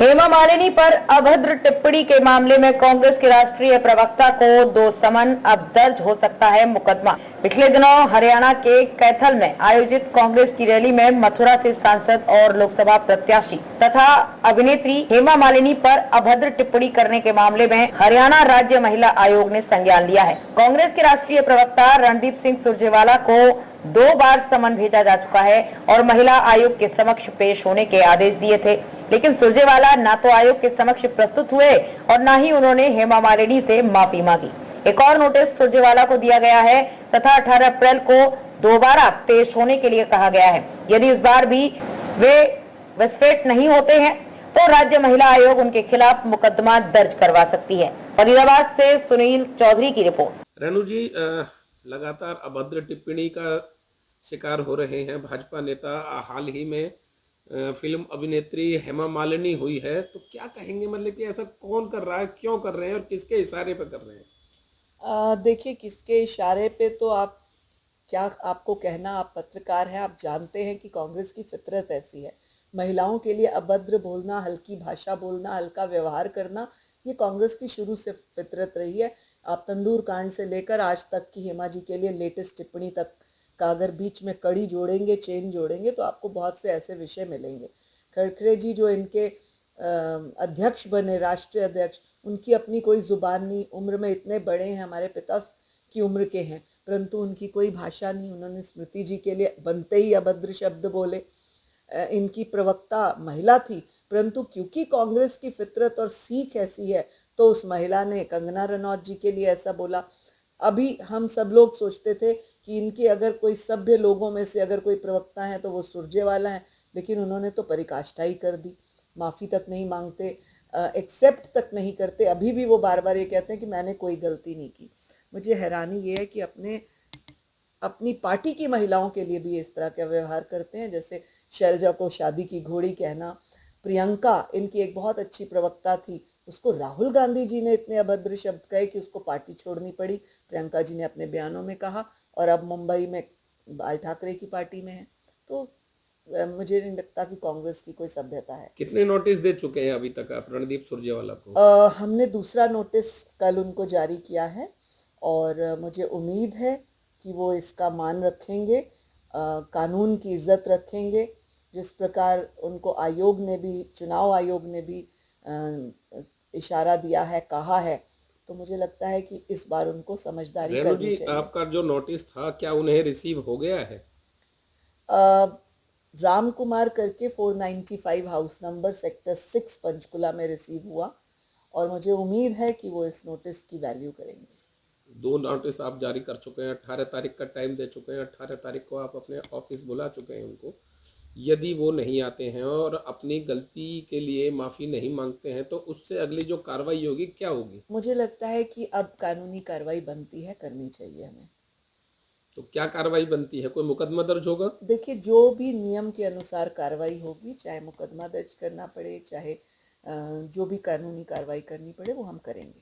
हेमा मालिनी पर अभद्र टिप्पणी के मामले में कांग्रेस के राष्ट्रीय प्रवक्ता को 2 समन, अब दर्ज हो सकता है मुकदमा। पिछले दिनों हरियाणा के कैथल में आयोजित कांग्रेस की रैली में मथुरा से सांसद और लोकसभा प्रत्याशी तथा अभिनेत्री हेमा मालिनी पर अभद्र टिप्पणी करने के मामले में हरियाणा राज्य महिला आयोग ने संज्ञान लिया है। कांग्रेस के राष्ट्रीय प्रवक्ता रणदीप सिंह सुरजेवाला को 2 बार समन भेजा जा चुका है और महिला आयोग के समक्ष पेश होने के आदेश दिए थे, लेकिन सुरजेवाला ना तो आयोग के समक्ष प्रस्तुत हुए और ना ही उन्होंने हेमा मालिनी से माफी मांगी। एक और नोटिस सुरजेवाला को दिया गया है तथा 18 अप्रैल को दोबारा पेश होने के लिए कहा गया है। यदि इस बार भी वे विस्फेट नहीं होते हैं तो राज्य महिला आयोग उनके खिलाफ मुकदमा दर्ज करवा सकती है। फरीदाबाद से सुनील चौधरी की रिपोर्ट। रेणु जी, लगातार अभद्र टिप्पणी का शिकार हो रहे हैं भाजपा नेता। हाल ही में फिल्म अभिनेत्री हेमा मालिनी हुई है, तो क्या कहेंगे? मतलब कि ऐसा कौन कर रहा है, क्यों कर रहे हैं और किसके इशारे पे कर रहे हैं? देखिए, किसके इशारे पे तो आप क्या, आपको कहना, आप पत्रकार हैं, आप जानते हैं कि कांग्रेस की फितरत ऐसी है। महिलाओं के लिए अभद्र बोलना, हल्की भाषा बोलना, हल्का व्यवहार करना, ये कांग्रेस की शुरू से फितरत रही है। आप तंदूर कांड से लेकर आज तक की हेमा जी के लिए लेटेस्ट टिप्पणी तक का अगर बीच में कड़ी जोड़ेंगे, चेन जोड़ेंगे, तो आपको बहुत से ऐसे विषय मिलेंगे। खड़खड़े जी जो इनके अध्यक्ष बने, राष्ट्रीय अध्यक्ष, उनकी अपनी कोई जुबान नहीं, उम्र में इतने बड़े हैं, हमारे पिता की उम्र के हैं, परंतु उनकी कोई भाषा नहीं। उन्होंने स्मृति जी के लिए बनते ही अभद्र शब्द बोले। इनकी प्रवक्ता महिला थी, परंतु क्योंकि कांग्रेस की फितरत और सीख ऐसी है, तो उस महिला ने कंगना रनौत जी के लिए ऐसा बोला। अभी हम सब लोग सोचते थे कि इनके अगर कोई सभ्य लोगों में से अगर कोई प्रवक्ता है तो वो सुरजेवाला है, लेकिन उन्होंने तो पराकाष्ठा ही कर दी। माफ़ी तक नहीं मांगते, एक्सेप्ट तक नहीं करते। अभी भी वो बार बार ये कहते हैं कि मैंने कोई गलती नहीं की। मुझे हैरानी ये है कि अपनी पार्टी की महिलाओं के लिए भी इस तरह का व्यवहार करते हैं। जैसे शैलजा को शादी की घोड़ी कहना, प्रियंका इनकी एक बहुत अच्छी प्रवक्ता थी, उसको राहुल गांधी जी ने इतने अभद्र शब्द कहे कि उसको पार्टी छोड़नी पड़ी। प्रियंका जी ने अपने बयानों में कहा, और अब मुंबई में बाल ठाकरे की पार्टी में है। तो मुझे नहीं लगता कि कांग्रेस की कोई सभ्यता है। कितने नोटिस दे चुके हैं अभी तक आप रणदीप सुरजेवाला को? हमने दूसरा नोटिस कल उनको जारी किया है और मुझे उम्मीद है कि वो इसका मान रखेंगे, कानून की इज्जत रखेंगे। जिस प्रकार उनको आयोग ने भी, चुनाव आयोग ने भी इशारा दिया है, कहा है, तो मुझे लगता है कि इस बार उनको समझदारी करनी चाहिए। आपका जो नोटिस था, क्या उन्हें रिसीव हो गया है? राम कुमार करके 495 हाउस नंबर सेक्टर 6 पंचकुला में रिसीव हुआ और मुझे उम्मीद है कि वो इस नोटिस की वैल्यू करेंगे। 2 नोटिस आप जारी कर चुके हैं, 18 तारीख का टाइम दे चुके हैं, 18 तारीख को आप अपने ऑफिस बुला चुके हैं उनको। यदि वो नहीं आते हैं और अपनी गलती के लिए माफ़ी नहीं मांगते हैं, तो उससे अगली जो कार्रवाई होगी क्या होगी? मुझे लगता है कि अब कानूनी कार्रवाई बनती है, करनी चाहिए हमें। तो क्या कार्रवाई बनती है? कोई मुकदमा दर्ज होगा? देखिए, जो भी नियम के अनुसार कार्रवाई होगी, चाहे मुकदमा दर्ज करना पड़े, चाहे जो भी कानूनी कार्रवाई करनी पड़े, वो हम करेंगे।